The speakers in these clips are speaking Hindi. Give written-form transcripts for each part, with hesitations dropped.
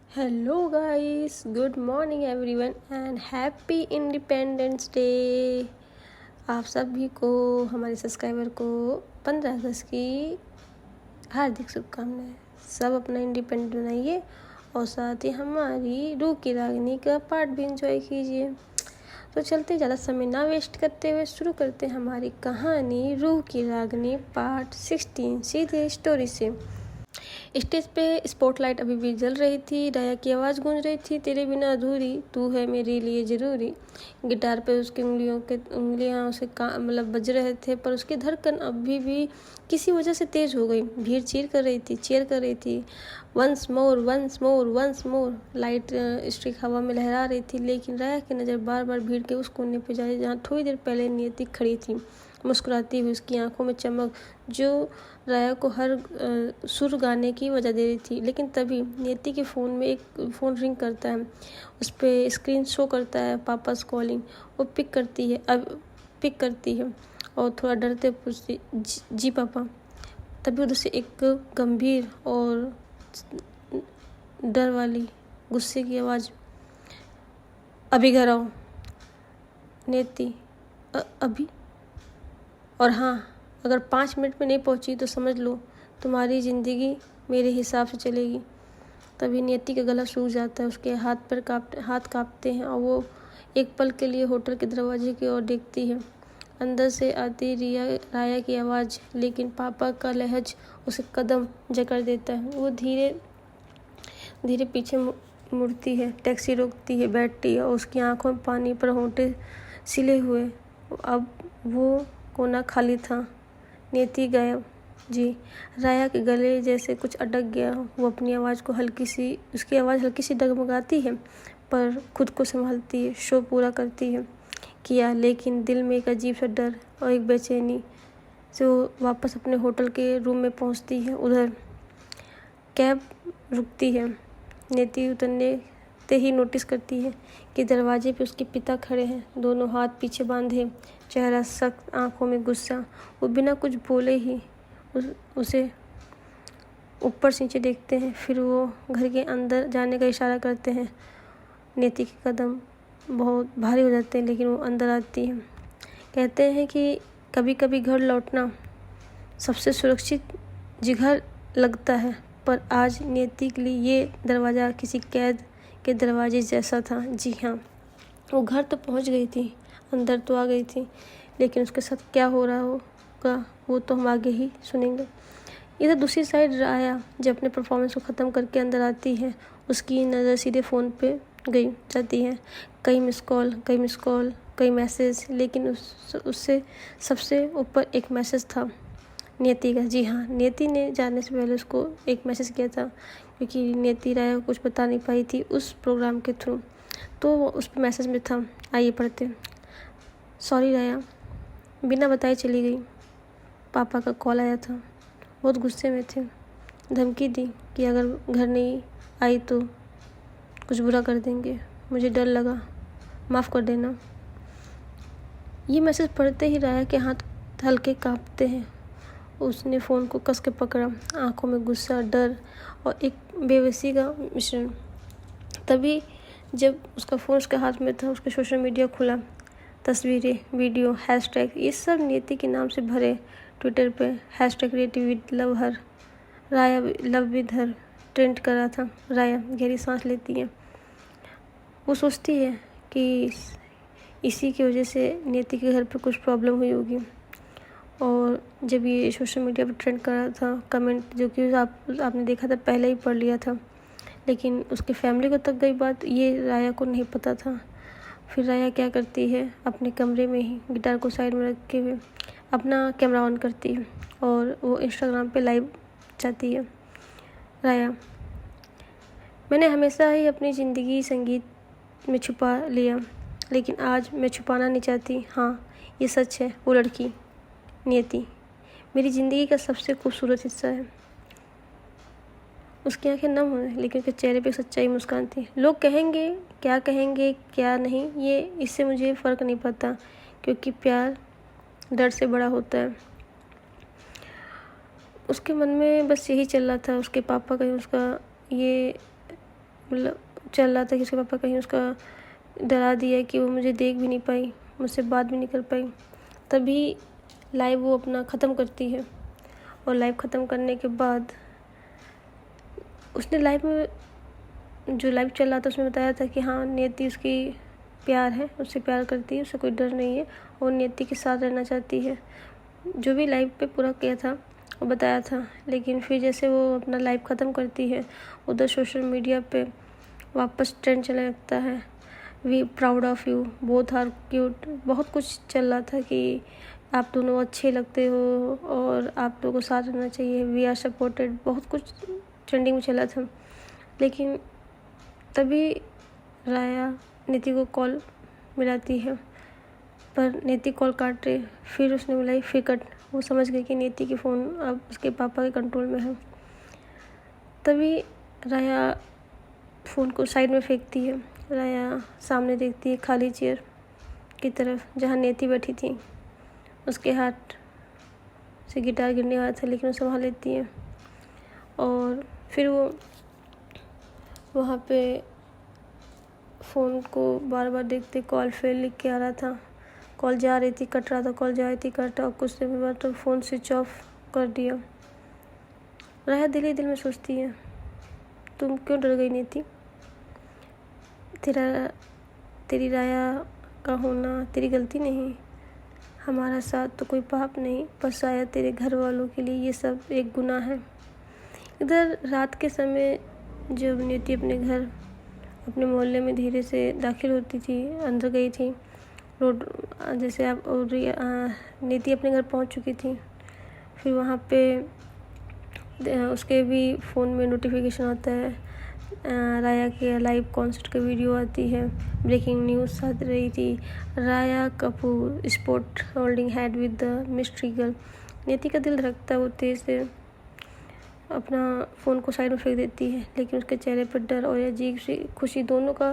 Hello guys, good morning everyone and happy independence day. आप सभी को, हमारे सब्सक्राइबर को 15 अगस्त की हार्दिक शुभकामनाएं। सब अपना इंडिपेंडेंट बनाइए और साथ ही हमारी रूह की रागनी का पार्ट भी इंजॉय कीजिए। तो चलते, ज़्यादा समय ना वेस्ट करते हुए शुरू करते हैं हमारी कहानी रूह की रागनी पार्ट 16 सीधे स्टोरी से। स्टेज पे स्पॉटलाइट अभी भी जल रही थी। राया की आवाज़ गूंज रही थी, तेरे बिना अधूरी, तू है मेरे लिए ज़रूरी। गिटार पे उसकी उंगलियां उसे बज रहे थे, पर उसकी धड़कन अभी भी किसी वजह से तेज हो गई। भीड़ चीयर कर रही थी। Once more, once more, once more. Light stick हवा में लहरा रही थी, लेकिन राया की नज़र बार बार भीड़ के उस कोने पर जाए जहाँ थोड़ी देर पहले नियति खड़ी थी, मुस्कुराती हुई। उसकी आंखों में चमक जो राया को हर सुर गाने की वजह दे रही थी। लेकिन तभी नियति के फ़ोन में एक फ़ोन रिंग करता है। उस पर स्क्रीन शो करता है पापास कॉलिंग। वो पिक करती है और थोड़ा डरते पूछती, जी पापा। तभी उधर से एक गंभीर और डर वाली गुस्से की आवाज़, अभी घर आओ। नियति, अभी? और हाँ, अगर 5 मिनट में नहीं पहुंची तो समझ लो तुम्हारी ज़िंदगी मेरे हिसाब से चलेगी। तभी नियति का गला सूख जाता है, उसके हाथ कांपते हैं और वो एक पल के लिए होटल के दरवाजे की ओर देखती है। अंदर से आती राया की आवाज़, लेकिन पापा का लहज उसे कदम जकड़ देता है। वो धीरे धीरे पीछे मुड़ती है, टैक्सी रोकती है, बैठती है और उसकी आंखों में पानी पर होंठे सिले हुए। अब वो कोना खाली था। नियति गायब। जी। राया के गले जैसे कुछ अटक गया। वो अपनी आवाज़ को उसकी आवाज़ हल्की सी डगमगाती है, पर खुद को संभालती है, शो पूरा करती है किया। लेकिन दिल में एक अजीब सा डर और एक बेचैनी से वो वापस अपने होटल के रूम में पहुंचती है। उधर कैब रुकती है। नियति उतरने ते ही नोटिस करती है कि दरवाजे पे उसके पिता खड़े हैं, दोनों हाथ पीछे बांधे, चेहरा सख्त, आंखों में गुस्सा। वो बिना कुछ बोले ही उसे ऊपर से नीचे देखते हैं, फिर वो घर के अंदर जाने का इशारा करते हैं। नियति के कदम बहुत भारी हो जाते हैं, लेकिन वो अंदर आती है। कहते हैं कि कभी कभी घर लौटना सबसे सुरक्षित जगह लगता है, पर आज नियति के लिए ये दरवाज़ा किसी कैद के दरवाजे जैसा था। जी हाँ, वो घर तो पहुंच गई थी, अंदर तो आ गई थी, लेकिन उसके साथ क्या हो रहा होगा वो तो हम आगे ही सुनेंगे। इधर दूसरी साइड राया जब अपने परफॉर्मेंस को ख़त्म करके अंदर आती है, उसकी नज़र सीधे फ़ोन पे जाती है। कई मिस कॉल, कई मैसेज, लेकिन उससे सबसे ऊपर एक मैसेज था नियति का। जी हाँ, नियति ने जाने से पहले उसको एक मैसेज किया था, क्योंकि नियति राया को कुछ बता नहीं पाई थी उस प्रोग्राम के थ्रू। तो उस मैसेज में था, आइए पढ़ते। सॉरी राया, बिना बताए चली गई। पापा का कॉल आया था, बहुत गुस्से में थे। धमकी दी कि अगर घर नहीं आई तो कुछ बुरा कर देंगे। मुझे डर लगा, माफ़ कर देना। ये मैसेज पढ़ते ही राया के हाथ हल्के कांपते हैं। उसने फ़ोन को कस के पकड़ा, आंखों में गुस्सा, डर और एक बेबसी का मिश्रण। तभी जब उसका फ़ोन उसके हाथ में था, उसके सोशल मीडिया खुला। तस्वीरें, वीडियो, हैशटैग, ये सब नियति के नाम से भरे। ट्विटर पे #ReadyWithLoveHer, Raya love with her trend कर रहा था। राया गहरी सांस लेती है। वो सोचती है कि इसी की वजह से नियति के घर पे कुछ प्रॉब्लम हुई होगी। और जब ये सोशल मीडिया पर ट्रेंड कर रहा था, कमेंट जो कि आपने देखा था, पहले ही पढ़ लिया था, लेकिन उसके फैमिली को तक गई बात, ये राया को नहीं पता था। फिर राया क्या करती है, अपने कमरे में ही गिटार को साइड में रखे हुए अपना कैमरा ऑन करती है और वो इंस्टाग्राम पे लाइव जाती है। राया, मैंने हमेशा ही अपनी ज़िंदगी संगीत में छुपा लिया, लेकिन आज मैं छुपाना नहीं चाहती। हाँ, ये सच है, वो लड़की नियति मेरी ज़िंदगी का सबसे खूबसूरत हिस्सा है। उसकी आंखें नम हुई, लेकिन उसके चेहरे पे सच्चाई मुस्कान थी। लोग कहेंगे क्या नहीं, ये इससे मुझे फ़र्क नहीं पड़ता, क्योंकि प्यार डर से बड़ा होता है। उसके मन में बस यही चल रहा था, उसके पापा कहीं उसका ये मतलब चल रहा था कि उसके पापा कहीं उसका डरा दिया कि वो मुझे देख भी नहीं पाई, मुझसे बात भी नहीं कर पाई। तभी लाइव वो अपना ख़त्म करती है और लाइव ख़त्म करने के बाद उसने लाइव में जो लाइव चल रहा था उसमें बताया था कि हाँ नियति उसकी प्यार है, उससे प्यार करती है, उससे कोई डर नहीं है और नियति के साथ रहना चाहती है। जो भी लाइव पे पूरा किया था वो बताया था। लेकिन फिर जैसे वो अपना लाइव ख़त्म करती है, उधर सोशल मीडिया पे वापस ट्रेंड चलने लगता है, we proud of you, both are cute, बहुत कुछ चल रहा था कि आप दोनों अच्छे लगते हो और आप लोगों को साथ रहना चाहिए, वी आर सपोर्टेड, बहुत कुछ ट्रेंडिंग में चला था। लेकिन तभी राया नीति को कॉल मिलाती है, पर नीति कॉल काट रही। फिर उसने मिलाई, फिर कट। वो समझ गई कि नीति की फ़ोन अब उसके पापा के कंट्रोल में है। तभी राया फ़ोन को साइड में फेंकती है। राया सामने देखती है खाली चेयर की तरफ जहाँ नीति बैठी थी। उसके हाथ से गिटार गिरने वाला था लेकिन वो संभाल लेती है और फिर वो वहाँ पे फ़ोन को बार बार देखते, कॉल फेल लिख के आ रहा था, कॉल जा रही थी कट रहा था, कॉल जा रही थी कट, और कुछ देर बाद तो फ़ोन स्विच ऑफ कर दिया। राया दिल ही दिल में सोचती है, तुम क्यों डर गई नीति? तेरी राया का होना तेरी गलती नहीं, हमारा साथ तो कोई पाप नहीं, पर शायद तेरे घर वालों के लिए ये सब एक गुनाह है। इधर रात के समय जब नीति अपने घर अपने मोहल्ले में धीरे से दाखिल होती थी, अंदर गई थी, रोड जैसे आप नीति अपने घर पहुंच चुकी थी। फिर वहाँ पे उसके भी फ़ोन में नोटिफिकेशन आता है, राया के लाइव कॉन्सर्ट की वीडियो आती है, ब्रेकिंग न्यूज़ आ रही थी, राया Kapoor sport holding hand with the mystery girl. नीति का दिल धड़कता है, वो तेज़ से अपना फ़ोन को साइड में फेंक देती है, लेकिन उसके चेहरे पर डर और अजीब सी खुशी दोनों का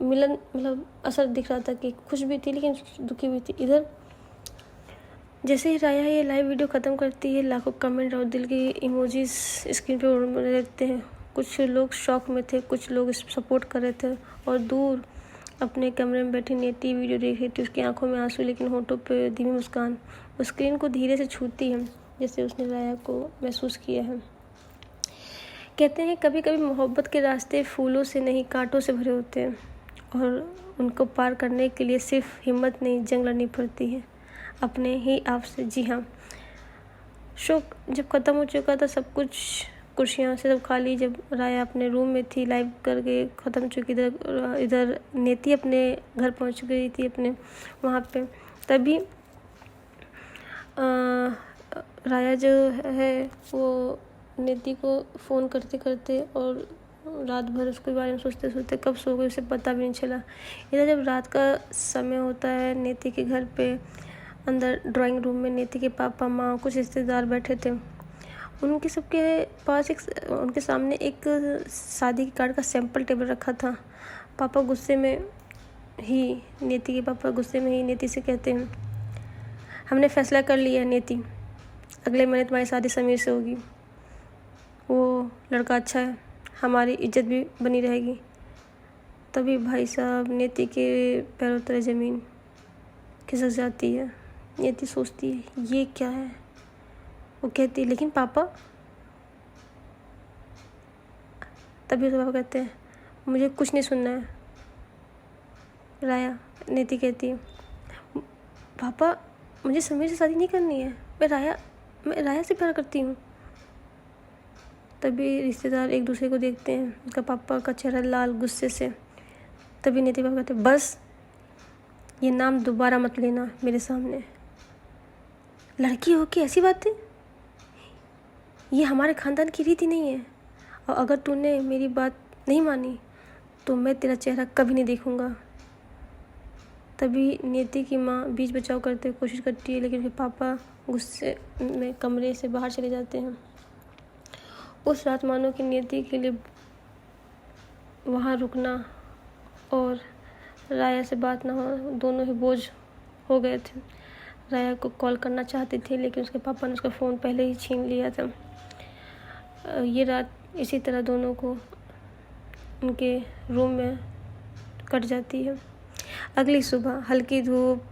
मिलन मतलब असर दिख रहा था कि खुश भी थी लेकिन दुखी भी थी। इधर जैसे ही राया ये लाइव वीडियो ख़त्म करती है, लाखों कमेंट और दिल के इमोजीज स्क्रीन पे उड़ने लगते हैं। कुछ लोग शॉक में थे, कुछ लोग सपोर्ट कर रहे थे और दूर अपने कमरे में बैठी नीति वीडियो देख रही थी। उसकी आंखों में आंसू लेकिन होठों पे धीमी मुस्कान। वो स्क्रीन को धीरे से छूती है जैसे उसने राया को महसूस किया है। कहते हैं कभी कभी मोहब्बत के रास्ते फूलों से नहीं कांटों से भरे होते हैं और उनको पार करने के लिए सिर्फ हिम्मत नहीं जंग लड़नी पड़ती है अपने ही आप से। जी हाँ, शो जब ख़त्म हो चुका था सब कुछ, कुर्सियाँ से सब खाली, जब राया अपने रूम में थी लाइव करके ख़त्म चुकी, इधर नीति अपने घर पहुंच गई थी अपने वहाँ पे। तभी राया जो है वो नीति को फ़ोन करते करते और रात भर उसके बारे में सोचते सोचते कब सो गई उसे पता भी नहीं चला। इधर जब रात का समय होता है, नीति के घर पे अंदर ड्राइंग रूम में नीति के पापा माँ कुछ रिश्तेदार बैठे थे। उनके सबके पास उनके सामने एक शादी के कार्ड का सैंपल टेबल रखा था। पापा गुस्से में ही नीति के पापा गुस्से में ही नीति से कहते हैं, हमने फैसला कर लिया है नीति, अगले महीने तुम्हारी शादी समीर से होगी। वो लड़का अच्छा है, हमारी इज्जत भी बनी रहेगी। तभी भाई साहब नीति के पैरों तले ज़मीन खिसक जाती है। नीति सोचती है ये क्या है। वो कहती है लेकिन पापा। तभी उसके पापा कहते हैं मुझे कुछ नहीं सुनना है। राया नीति कहती है पापा मुझे समीर से शादी नहीं करनी है, मैं राया से प्यार करती हूँ। तभी रिश्तेदार एक दूसरे को देखते हैं, उनका पापा का चेहरा लाल गुस्से से। तभी नीति पापा कहते बस ये नाम दोबारा मत लेना मेरे सामने। लड़की हो के ऐसी बातें, ये हमारे ख़ानदान की रीति नहीं है, और अगर तूने मेरी बात नहीं मानी तो मैं तेरा चेहरा कभी नहीं देखूँगा। तभी नीति की माँ बीच बचाव करते हुए कोशिश करती है लेकिन फिर पापा गुस्से में कमरे से बाहर चले जाते हैं। उस रात मानो कि नीति के लिए वहाँ रुकना और राया से बात ना हो दोनों ही बोझ हो गए थे। राया को कॉल करना चाहती थी लेकिन उसके पापा ने उसका फ़ोन पहले ही छीन लिया था। ये रात इसी तरह दोनों को उनके रूम में कट जाती है। अगली सुबह हल्की धूप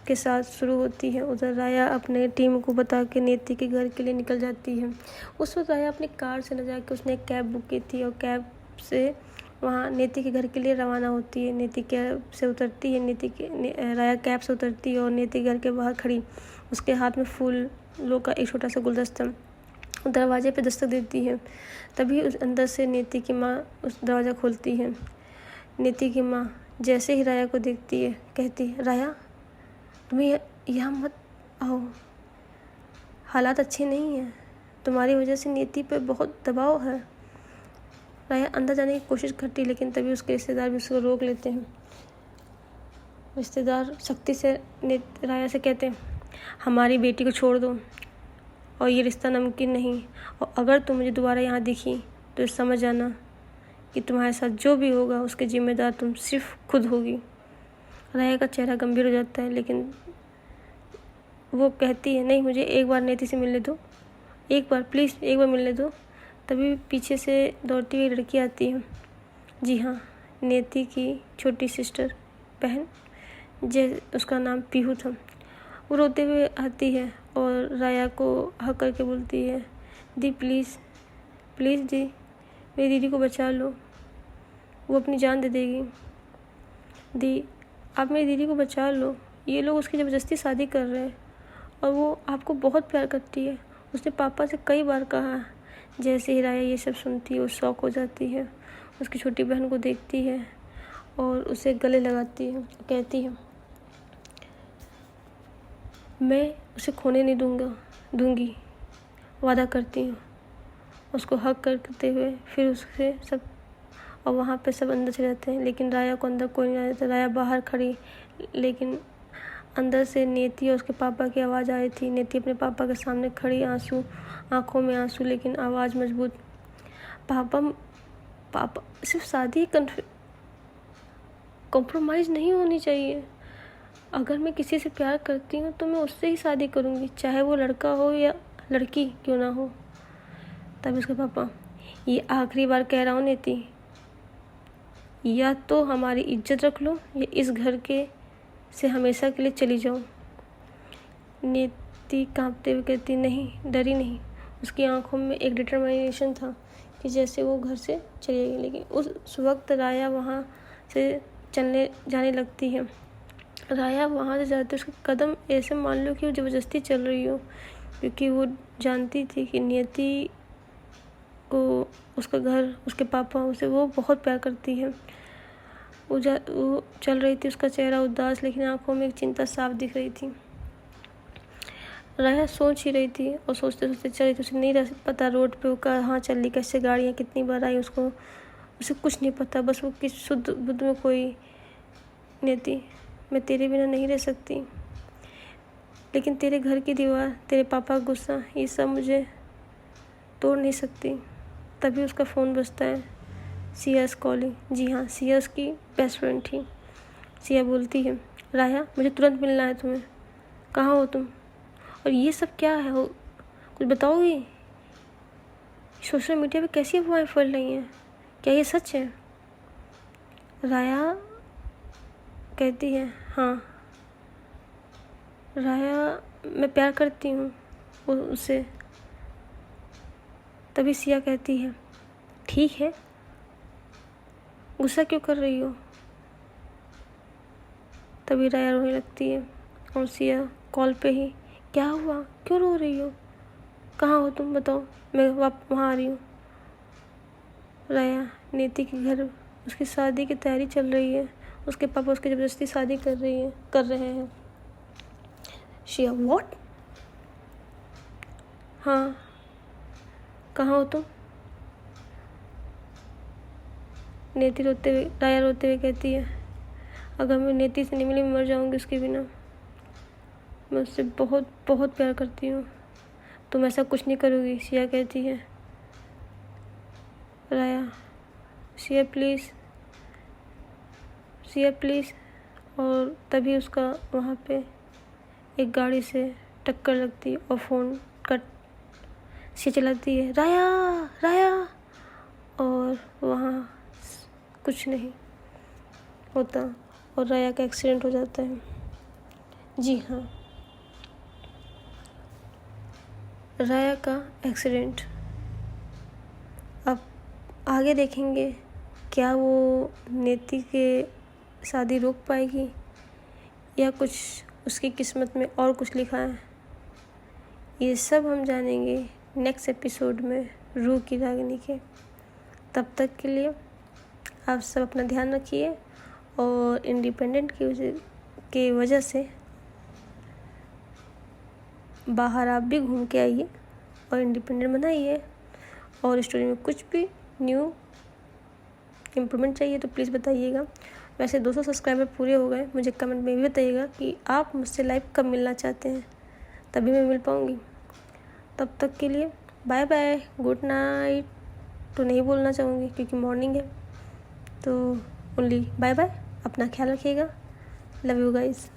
के साथ शुरू होती है। उधर राया अपने टीम को बता के नेति के घर के लिए निकल जाती है। उस वक्त राया अपनी कार से न जाके उसने एक कैब बुक की थी और कैब से वहाँ नेति के घर के लिए रवाना होती है। नेति कैब से उतरती है, राया कैब से उतरती है और नेति घर के बाहर खड़ी उसके हाथ में फूलों का एक छोटा सा गुलदस्ता दरवाजे पे दस्तक देती है। तभी उस अंदर से नेति की माँ उस दरवाज़ा खोलती है। नेति की माँ जैसे ही राया को देखती है कहती है, राया तुम्हें यहाँ मत आओ, हालात अच्छे नहीं हैं, तुम्हारी वजह से नेति पे बहुत दबाव है। राया अंदर जाने की कोशिश करती लेकिन तभी उसके रिश्तेदार भी उसको रोक लेते हैं। रिश्तेदार सख्ती से राया से कहते हैं, हमारी बेटी को छोड़ दो और ये रिश्ता नामुमकिन नहीं, और अगर तुम मुझे दोबारा यहाँ दिखी तो समझ जाना कि तुम्हारे साथ जो भी होगा उसके जिम्मेदार तुम सिर्फ खुद होगी। राया का चेहरा गंभीर हो जाता है लेकिन वो कहती है, नहीं, मुझे एक बार नेति से मिलने दो, एक बार प्लीज़ एक बार मिलने दो। तभी पीछे से दौड़ती हुई लड़की आती है। जी हाँ, नेति की छोटी सिस्टर बहन, उसका नाम पीहू था। वो रोते हुए आती है और राया को हक करके बोलती है, दी प्लीज़ प्लीज़ दी, मेरी दीदी को बचा लो, वो अपनी जान दे देगी। दी, आप मेरी दीदी को बचा लो, ये लोग उसकी ज़बरदस्ती शादी कर रहे हैं और वो आपको बहुत प्यार करती है, उसने पापा से कई बार कहा। जैसे ही राया ये सब सुनती है वो शॉक हो जाती है, उसकी छोटी बहन को देखती है और उसे गले लगाती है, कहती है, मैं उसे खोने नहीं दूंगी, वादा करती हूँ। उसको हक करते हुए फिर उससे सब, और वहाँ पे सब अंदर चले जाते हैं लेकिन राया को अंदर कोई नहीं आ जाता। राया बाहर खड़ी, लेकिन अंदर से नेति और उसके पापा की आवाज़ आ रही थी। नेति अपने पापा के सामने खड़ी, आंखों में आंसू लेकिन आवाज़ मजबूत, पापा सिर्फ शादी कॉम्प्रोमाइज़ नहीं होनी चाहिए। अगर मैं किसी से प्यार करती हूँ तो मैं उससे ही शादी करूँगी, चाहे वो लड़का हो या लड़की क्यों ना हो। तब उसके पापा, ये आखिरी बार कह रहा हूँ नेति, या तो हमारी इज्जत रख लो या इस घर के से हमेशा के लिए चली जाओ। नेति कांपते हुए कहती, नहीं, डरी नहीं। उसकी आंखों में एक डिटरमिनेशन था कि जैसे वो घर से चली जाएगी। लेकिन उस वक्त राया वहाँ से जाने लगती है। राया वहाँ से जाते उसके कदम ऐसे मान लो कि वो ज़बरदस्ती चल रही हो, क्योंकि वो जानती थी कि नियति को उसका घर, उसके पापा, उसे वो बहुत प्यार करती है। वो चल रही थी, उसका चेहरा उदास लेकिन आंखों में एक चिंता साफ दिख रही थी। राया सोच ही रही थी और सोचते सोचते चल रही थी। उसे नहीं पता रोड पे वो कहाँ चल रही, कैसे गाड़ियाँ कितनी बार आई, उसे कुछ नहीं पता। बस वो किस शुद्ध बुद्ध में कोई, नेति, मैं तेरे बिना नहीं रह सकती, लेकिन तेरे घर की दीवार, तेरे पापा का गुस्सा, ये सब मुझे तोड़ नहीं सकती। तभी उसका फ़ोन बजता है। Siya is calling. जी हाँ, सिया उसकी बेस्ट फ्रेंड थी। सिया बोलती है, राया, मुझे तुरंत मिलना है तुम्हें, कहाँ हो तुम, और ये सब क्या है, कुछ बताओगी? सोशल मीडिया पे कैसी अफवाहें फैल रही हैं, क्या ये सच है? राया कहती है, हाँ। राया, मैं प्यार करती हूँ उससे। तभी सिया कहती है, ठीक है, गुस्सा क्यों कर रही हो? तभी राया रोने लगती है और सिया कॉल पे ही, क्या हुआ, क्यों रो रही हो, कहाँ हो तुम, बताओ, मैं वहाँ आ रही हूँ। राया, नेति के घर उसकी शादी की तैयारी चल रही है, उसके पापा उसकी ज़बरदस्ती शादी कर रहे हैं। शिया, व्हाट? हाँ, कहाँ हो तुम? राया रोते हुए कहती है, अगर मैं नेति से नहीं मिली मैं मर जाऊँगी उसके बिना, मैं उससे बहुत बहुत प्यार करती हूँ, तुम ऐसा कुछ नहीं करोगी। सिया कहती है, राया, सिया प्लीज़। और तभी उसका वहाँ पे एक गाड़ी से टक्कर लगती और फ़ोन कट। सिया चलाती है, राया, और वहाँ कुछ नहीं होता और राया का एक्सीडेंट हो जाता है। जी हाँ, राया का एक्सीडेंट। अब आगे देखेंगे क्या वो नेति के शादी रोक पाएगी या कुछ उसकी किस्मत में और कुछ लिखा है। ये सब हम जानेंगे नेक्स्ट एपिसोड में रूह की रागिनी के। तब तक के लिए आप सब अपना ध्यान रखिए और इंडिपेंडेंट की वजह से बाहर आप भी घूम के आइए और इंडिपेंडेंट बनाइए। और स्टोरी में कुछ भी न्यू इम्प्रूवमेंट चाहिए तो प्लीज़ बताइएगा। वैसे 200 सब्सक्राइबर पूरे हो गए, मुझे कमेंट में भी बताइएगा कि आप मुझसे लाइव कब मिलना चाहते हैं, तभी मैं मिल पाऊँगी। तब तक के लिए बाय बाय, गुड नाइट तो नहीं बोलना चाहूँगी क्योंकि मॉर्निंग है, तो ओनली बाय बाय। अपना ख्याल रखिएगा। Love you guys.